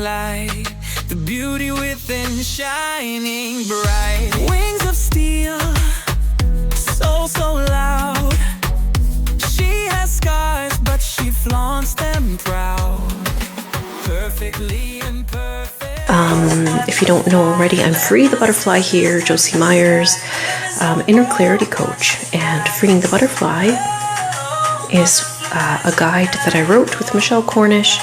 light, the beauty within shining bright. Wings of steel, so loud. She has scars, but she flaunts them proud. Perfectly imperfect. If you don't know already, I'm Free the Butterfly here, Josie Myers, inner clarity coach. And Freeing the Butterfly is a guide that I wrote with Michelle Cornish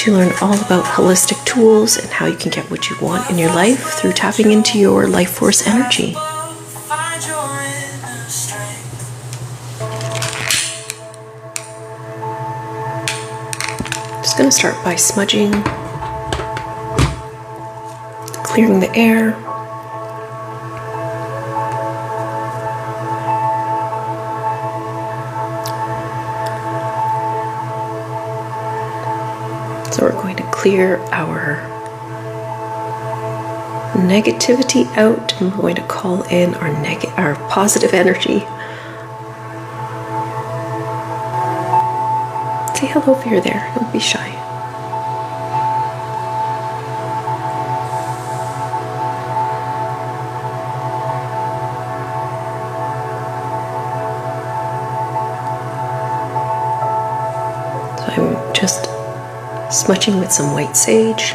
to learn all about holistic tools and how you can get what you want in your life through tapping into your life force energy. Just going to start by smudging, clearing the air. So we're going to clear our negativity out, and we're going to call in our positive energy. Say hello if you're there. Don't be shy. So I'm just smudging with some white sage.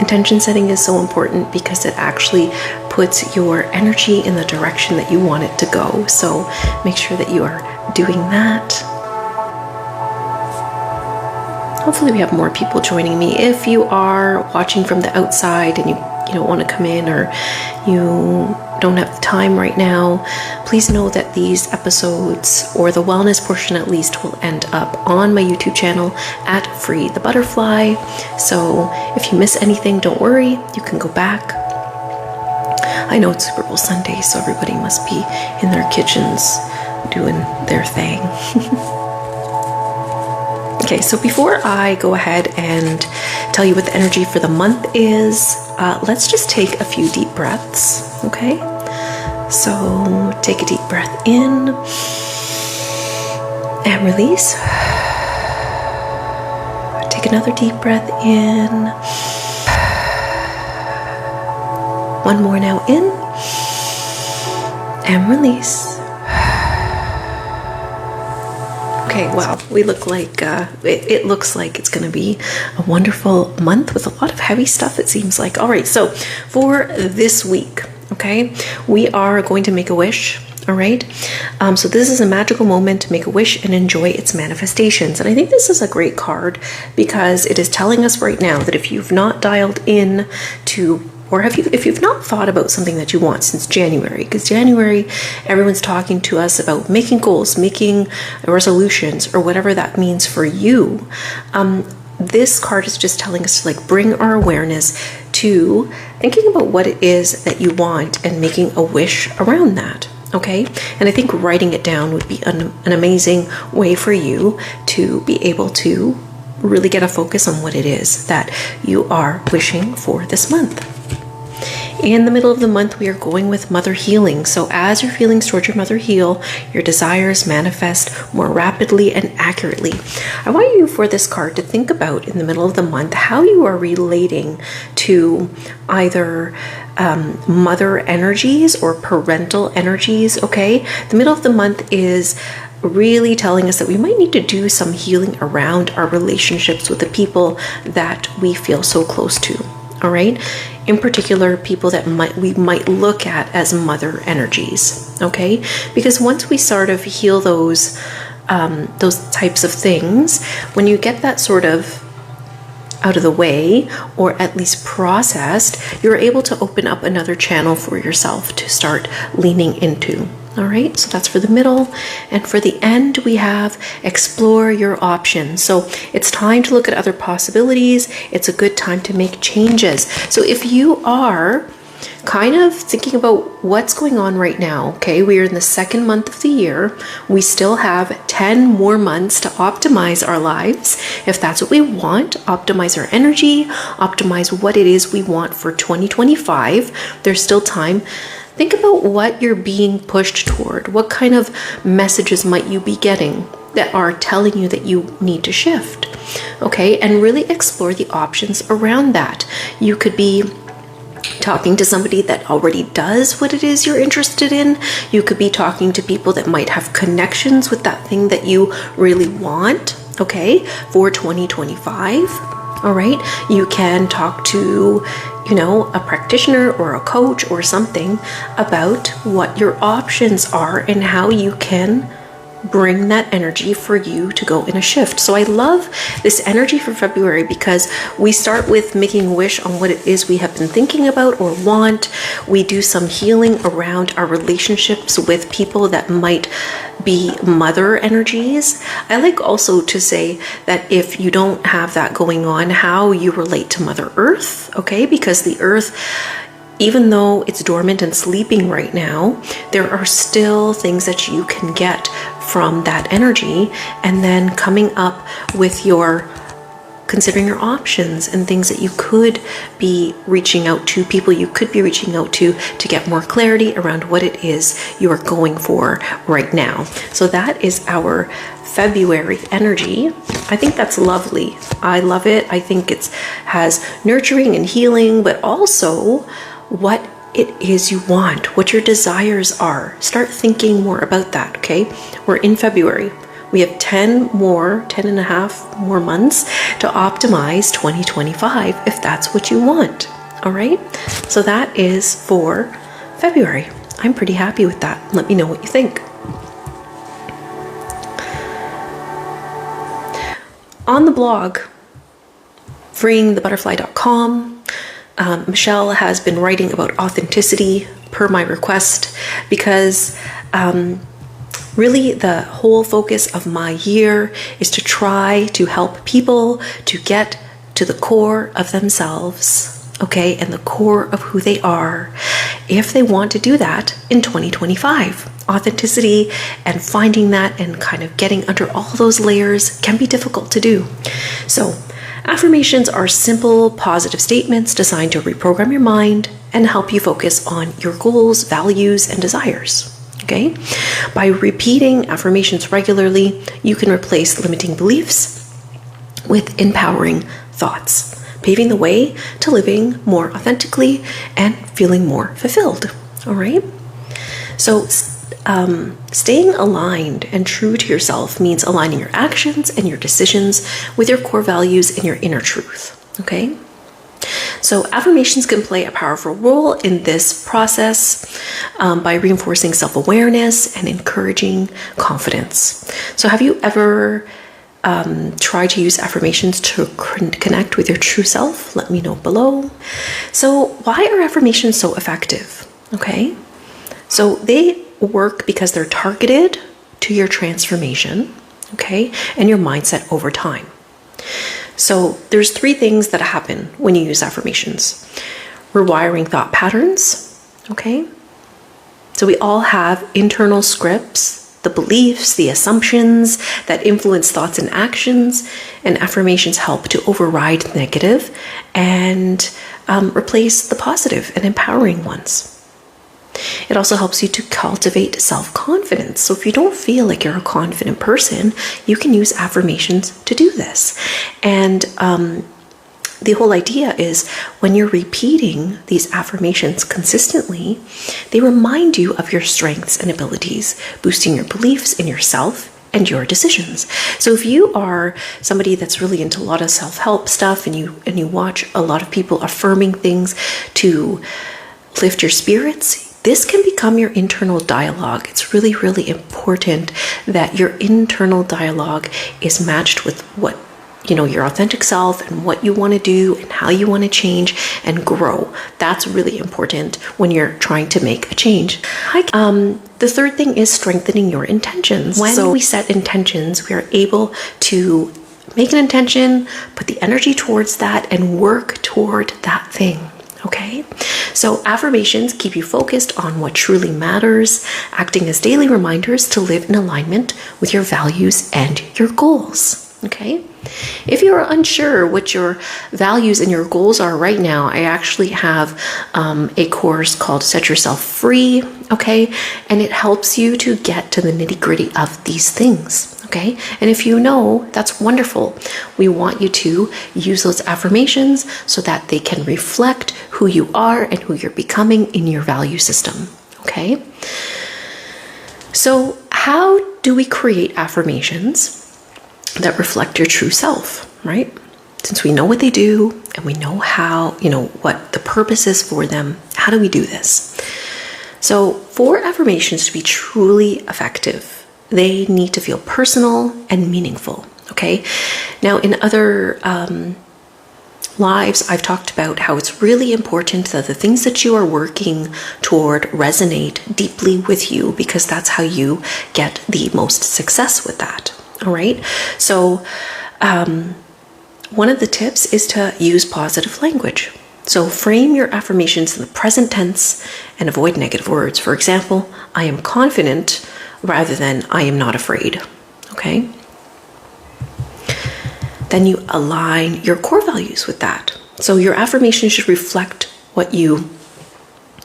Intention setting is so important because it actually puts your energy in the direction that you want it to go. So make sure that you are doing that. Hopefully we have more people joining me. If you are watching from the outside and you don't want to come in, or you don't have the time right now, please know that these episodes, or the wellness portion at least, will end up on my YouTube channel at Free the Butterfly. So if you miss anything, don't worry, you can go back. I know it's Super Bowl Sunday, so everybody must be in their kitchens doing their thing. Okay, so before I go ahead and tell you what the energy for the month is, let's just take a few deep breaths, okay? So take a deep breath in and release. Take another deep breath in. One more now, in and release. Okay, wow, we look like, it looks like it's going to be a wonderful month with a lot of heavy stuff, it seems like. All right, so for this week, okay, we are going to make a wish, all right? So this is a magical moment to make a wish and enjoy its manifestations. And I think this is a great card because it is telling us right now that if you've not dialed in to, or if you've not thought about something that you want since January, because January, everyone's talking to us about making goals, making resolutions, or whatever that means for you. This card is just telling us to bring our awareness to thinking about what it is that you want and making a wish around that. Okay, and I think writing it down would be an amazing way for you to be able to really get a focus on what it is that you are wishing for this month. In the middle of the month, we are going with mother healing. So as your feelings towards your mother heal, your desires manifest more rapidly and accurately. I want you for this card to think about in the middle of the month how you are relating to either mother energies or parental energies, okay? The middle of the month is really telling us that we might need to do some healing around our relationships with the people that we feel so close to. All right, in particular, people that we might look at as mother energies. Okay, because once we sort of heal those types of things, when you get that sort of out of the way, or at least processed, you're able to open up another channel for yourself to start leaning into. All right, so that's for the middle. And for the end, we have explore your options. So it's time to look at other possibilities. It's a good time to make changes. So if you are kind of thinking about what's going on right now, okay, we are in the second month of the year. We still have 10 more months to optimize our lives. If that's what we want, optimize our energy, optimize what it is we want for 2025. There's still time. Think about what you're being pushed toward. What kind of messages might you be getting? that are telling you that you need to shift. Okay, and really explore the options around that. You could be talking to somebody that already does what it is you're interested in. You could be talking to people that might have connections with that thing that you really want, okay, for 2025. All right, you can talk to, a practitioner or a coach or something about what your options are and how you can bring that energy for you to go in a shift. So I love this energy for February because we start with making a wish on what it is we have been thinking about or want. We do some healing around our relationships with people that might be mother energies. I like also to say that if you don't have that going on, how you relate to Mother Earth, okay? Because the Earth, even though it's dormant and sleeping right now, there are still things that you can get from that energy, and then coming up with considering your options and things that you could be reaching out to, people you could be reaching out to get more clarity around what it is you're going for right now. So that is our February energy. I think that's lovely. I love it. I think it has nurturing and healing, but also what it is you want, what your desires are. Start thinking more about that, okay? We're in February. We have 10 and a half more months to optimize 2025 if that's what you want, all right? So that is for February. I'm pretty happy with that. Let me know what you think. On the blog, freeingthebutterfly.com, Michelle has been writing about authenticity per my request because really the whole focus of my year is to try to help people to get to the core of themselves, okay, and the core of who they are if they want to do that in 2025. Authenticity and finding that and kind of getting under all those layers can be difficult to do. So affirmations are simple, positive statements designed to reprogram your mind and help you focus on your goals, values, and desires. Okay? By repeating affirmations regularly, you can replace limiting beliefs with empowering thoughts, paving the way to living more authentically and feeling more fulfilled. All right? So, staying aligned and true to yourself means aligning your actions and your decisions with your core values and your inner truth, okay? So affirmations can play a powerful role in this process by reinforcing self-awareness and encouraging confidence. So have you ever tried to use affirmations to connect with your true self? Let me know below. So why are affirmations so effective? Okay, so they work because they're targeted to your transformation, okay, and your mindset over time. So there's 3 things that happen when you use affirmations. Rewiring thought patterns, okay? So we all have internal scripts, the beliefs, the assumptions that influence thoughts and actions, and affirmations help to override the negative and replace the positive and empowering ones. It also helps you to cultivate self-confidence. So if you don't feel like you're a confident person, you can use affirmations to do this. And the whole idea is when you're repeating these affirmations consistently, they remind you of your strengths and abilities, boosting your beliefs in yourself and your decisions. So if you are somebody that's really into a lot of self-help stuff and you watch a lot of people affirming things to lift your spirits, this can become your internal dialogue. It's really, really important that your internal dialogue is matched with what, your authentic self and what you want to do and how you want to change and grow. That's really important when you're trying to make a change. The third thing is strengthening your intentions. When we set intentions, we are able to make an intention, put the energy towards that, and work toward that thing. Okay, so affirmations keep you focused on what truly matters, acting as daily reminders to live in alignment with your values and your goals. Okay, if you're unsure what your values and your goals are right now, I actually have a course called Set Yourself Free. Okay, and it helps you to get to the nitty-gritty of these things. Okay, and if you know, that's wonderful. We want you to use those affirmations so that they can reflect who you are and who you're becoming in your value system. Okay, so how do we create affirmations that reflect your true self, right? Since we know what they do and we know how, what the purpose is for them, how do we do this? So for affirmations to be truly effective, they need to feel personal and meaningful, okay? Now, in other lives, I've talked about how it's really important that the things that you are working toward resonate deeply with you, because that's how you get the most success with that, all right? So one of the tips is to use positive language. So frame your affirmations in the present tense and avoid negative words. For example, I am confident rather than I am not afraid, okay? Then you align your core values with that. So your affirmation should reflect what you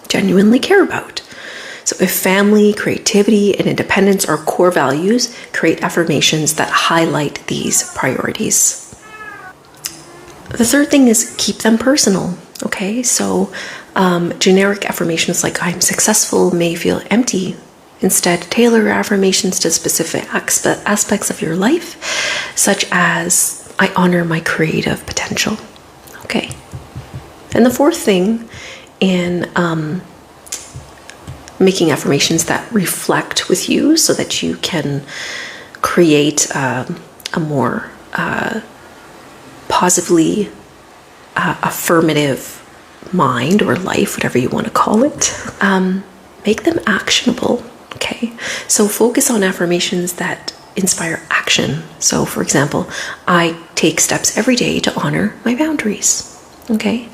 genuinely care about. So if family, creativity, and independence are core values, create affirmations that highlight these priorities. The third thing is keep them personal, okay? So generic affirmations like I'm successful may feel empty. Instead, tailor your affirmations to specific aspects of your life, such as I honor my creative potential. Okay. And the fourth thing in making affirmations that reflect with you so that you can create a more positively affirmative mind or life, whatever you want to call it, make them actionable. Okay, so focus on affirmations that inspire action. So, for example, I take steps every day to honor my boundaries. Okay,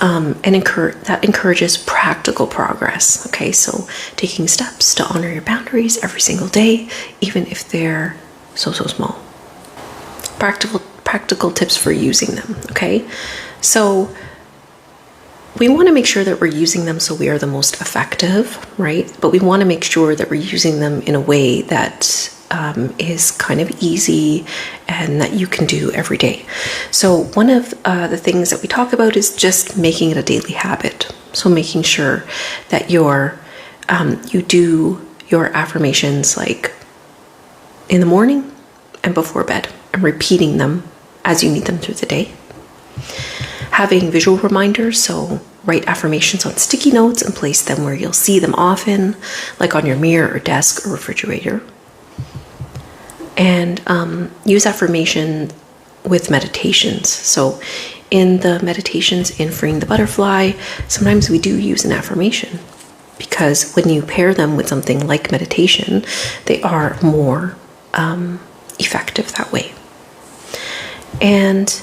and that encourages practical progress. Okay, so taking steps to honor your boundaries every single day, even if they're so small. Practical tips for using them. Okay, so we want to make sure that we're using them so we are the most effective, right? But we want to make sure that we're using them in a way that is kind of easy and that you can do every day. So one of the things that we talk about is just making it a daily habit. So making sure that you do your affirmations like in the morning and before bed, and repeating them as you need them through the day. Having visual reminders, so write affirmations on sticky notes and place them where you'll see them often, like on your mirror or desk or refrigerator. And use affirmation with meditations. So in the meditations in Freeing the Butterfly, sometimes we do use an affirmation, because when you pair them with something like meditation, they are more effective that way. And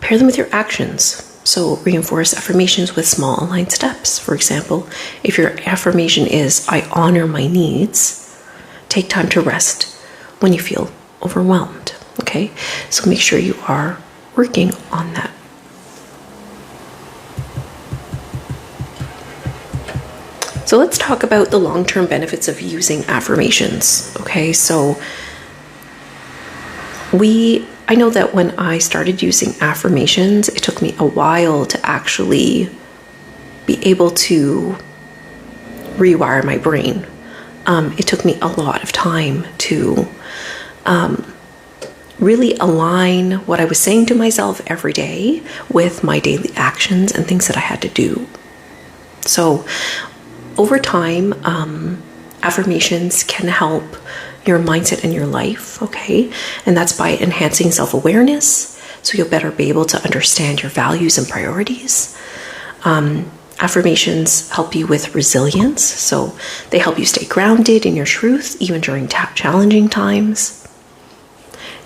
pair them with your actions. So reinforce affirmations with small aligned steps. For example, if your affirmation is, I honor my needs, take time to rest when you feel overwhelmed. Okay, so make sure you are working on that. So let's talk about the long-term benefits of using affirmations. Okay, so I know that when I started using affirmations, it took me a while to actually be able to rewire my brain. It took me a lot of time to really align what I was saying to myself every day with my daily actions and things that I had to do. So over time, affirmations can help your mindset and your life, okay? And that's by enhancing self-awareness, so you'll better be able to understand your values and priorities. Affirmations help you with resilience, so they help you stay grounded in your truth, even during challenging times,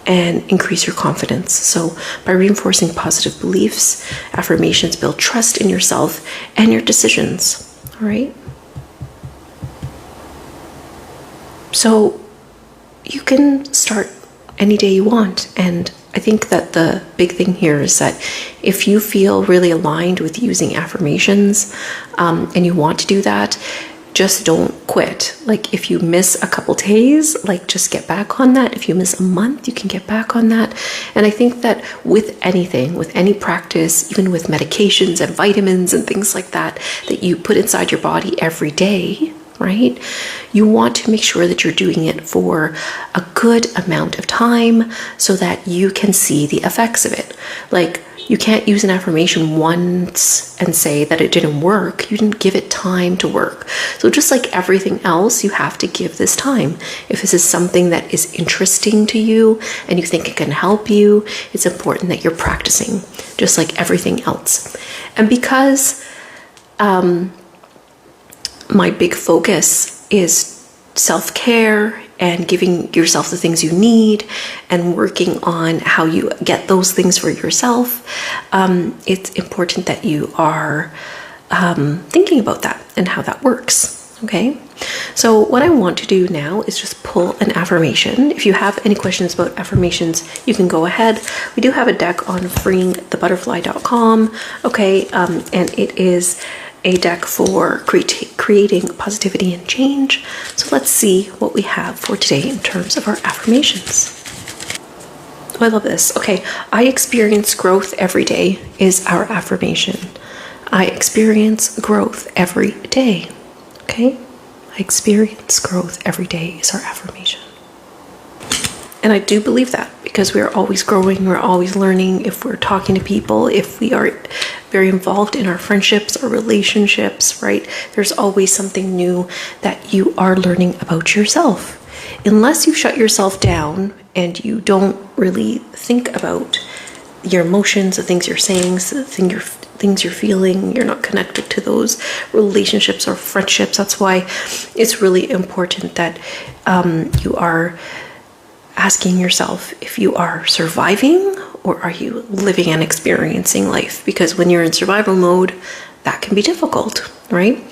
and increase your confidence. So by reinforcing positive beliefs, affirmations build trust in yourself and your decisions, all right? So you can start any day you want. And I think that the big thing here is that if you feel really aligned with using affirmations and you want to do that, just don't quit. Like if you miss a couple days, like just get back on that. If you miss a month, you can get back on that. And I think that with anything, with any practice, even with medications and vitamins and things like that, that you put inside your body every day, right? You want to make sure that you're doing it for a good amount of time so that you can see the effects of it. Like, you can't use an affirmation once and say that it didn't work. You didn't give it time to work. So just like everything else, you have to give this time. If this is something that is interesting to you and you think it can help you, it's important that you're practicing, just like everything else. And because my big focus is self-care and giving yourself the things you need and working on how you get those things for yourself, it's important that you are thinking about that and how that works. Okay, so what I want to do now is just pull an affirmation. If you have any questions about affirmations, you can go ahead. We do have a deck on freeingthebutterfly.com. Okay, and it is a deck for creating positivity and change. So let's see what we have for today in terms of our affirmations. Oh, I love this. Okay, I experience growth every day is our affirmation. I experience growth every day. Okay, I experience growth every day is our affirmation. And I do believe that because we're always growing, we're always learning. If we're talking to people, if we are very involved in our friendships or relationships, right? There's always something new that you are learning about yourself. Unless you shut yourself down and you don't really think about your emotions, the things you're saying, the things you're feeling, you're not connected to those relationships or friendships. That's why it's really important that you are asking yourself if you are surviving or are you living and experiencing life? Because when you're in survival mode, that can be difficult, right?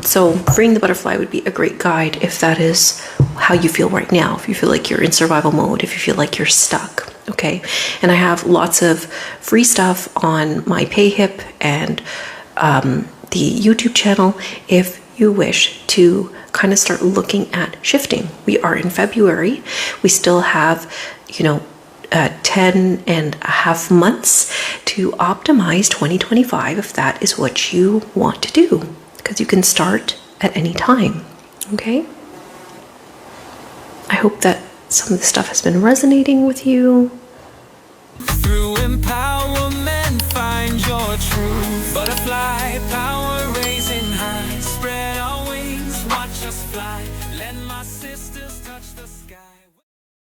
So freeing the butterfly would be a great guide if that is how you feel right now. If you feel like you're in survival mode, if you feel like you're stuck, okay? And I have lots of free stuff on my PayHip and the YouTube channel if you wish to kind of start looking at shifting. We are in February. We still have, 10 and a half months to optimize 2025 if that is what you want to do, because you can start at any time. Okay, I hope that some of the stuff has been resonating with you. Through empowerment.